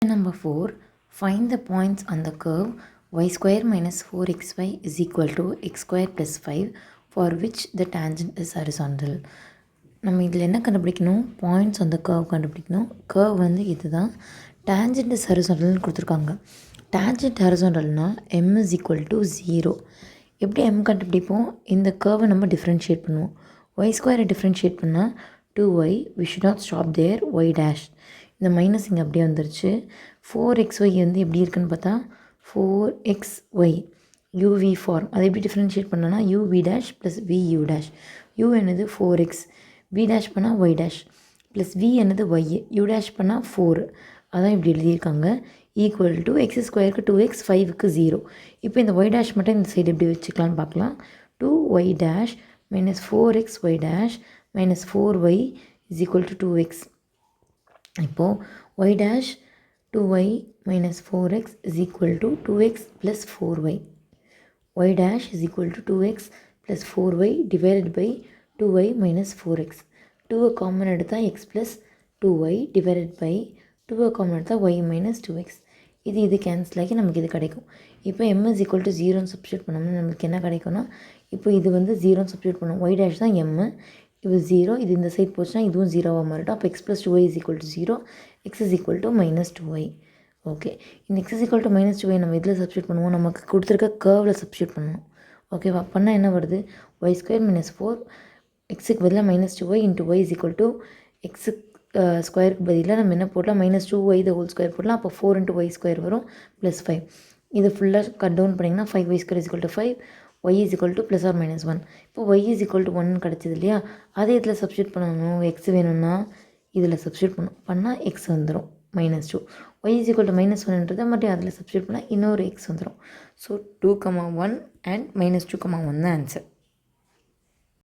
Number 4, find the points on the curve y square minus 4xy is equal to x square plus 5 for which the tangent is horizontal. நம்ம இதில் என்ன கண்டுபிடிக்கணும்? Points அந்த curve கண்டுபிடிக்கணும். Curve வந்து இது தான். டேஞ்சன்ட் இஸ் ஹரிசாண்டல்னு கொடுத்துருக்காங்க. டேஞ்சன்ட் ஹரிசாண்டல்னால் m is equal to 0. எப்படி m கண்டுபிடிப்போம்? இந்த கர்வை நம்ம டிஃப்ரென்ஷியேட் பண்ணுவோம். y ஸ்கொயரை டிஃப்ரென்ஷியேட் பண்ணால் 2y, we should not stop there, y dash. இந்த மைனஸ் இங்கே அப்படியே வந்துருச்சு. 4xy வந்து எப்படி இருக்குன்னு பார்த்தா 4xy uv ஃபார்ம். அதை எப்படி டிஃப்ரென்ஷியேட் பண்ணோன்னா uv dash plus vu dash. u என்னது 4x, v dash பண்ணால் y dash ப்ளஸ் v என்னது y, u dash பண்ணால் 4. அதான் இப்படி எழுதியிருக்காங்க. ஈக்குவல் டு எக்ஸ் ஸ்கொயருக்கு 2x, 5க்கு 0. இப்போ இந்த y dash மட்டும் இந்த சைடு எப்படி வச்சுக்கலான்னு பார்க்கலாம். 2y dash minus 4xy dash minus 4y is equal to 2x. இப்போது y dash 2y minus 4x is equal to 2x plus 4y. y dash is equal to 2x plus 4y divided by 2y minus 4x. 2 common எடுத்தால் x plus 2y divided by 2 common எடுத்தால் y minus 2x. இது cancel ஆகி நமக்கு இது கிடைக்கும். இப்போ m is equal to 0ன்னு substitute பண்ணோம்னா நமக்கு என்ன கிடைக்கும்னா, இப்போ இது வந்து 0ன்னு சப்ஸ்டியூட் பண்ணோம். y dash தான் m, இது 0, இது இந்த சைட் போச்சுன்னா இதுவும் 0வாக மாறிடும். அப்போ x plus 2y is equal to 0, x is equal to minus 2y. Okay, இந்த x is equal to minus 2y நம்ம இதில் சப்ஸ்டியூட் பண்ணுவோம். நமக்கு கொடுத்துருக்க கர்வில் சப்ஸ்டியூட் பண்ணணும். ஓகேவா? பண்ணால் என்ன வருது? y ஸ்கொயர் minus 4, எக்ஸுக்கு பதிலாக minus 2y into y is equal to x ஸ்கொயருக்கு பதிலாக நம்ம என்ன போடலாம்? minus 2y the whole square போடலாம். அப்போ 4 into y ஸ்கொயர் வரும் ப்ளஸ் 5. இது ஃபுல்லாக கட் டவுன் பண்ணிங்கன்னா 5y square is equal to 5, y is equal to plus or minus 1. இப்போ y is equal to 1 கிடச்சிது இல்லையா? அதே இதில் சப்ஸ்டியூட் பண்ணணும். x வேணும்னா இதில் சப்ஸ்டியூட் பண்ணால் x வந்துடும் minus 2. y is equal to minus 1ன்றதை மட்டும் அதில் சப்ஸ்டியூட் பண்ணால் இன்னொரு x வந்துடும். ஸோ 2, 1 and minus 2, 1 தான் ஆன்சர்.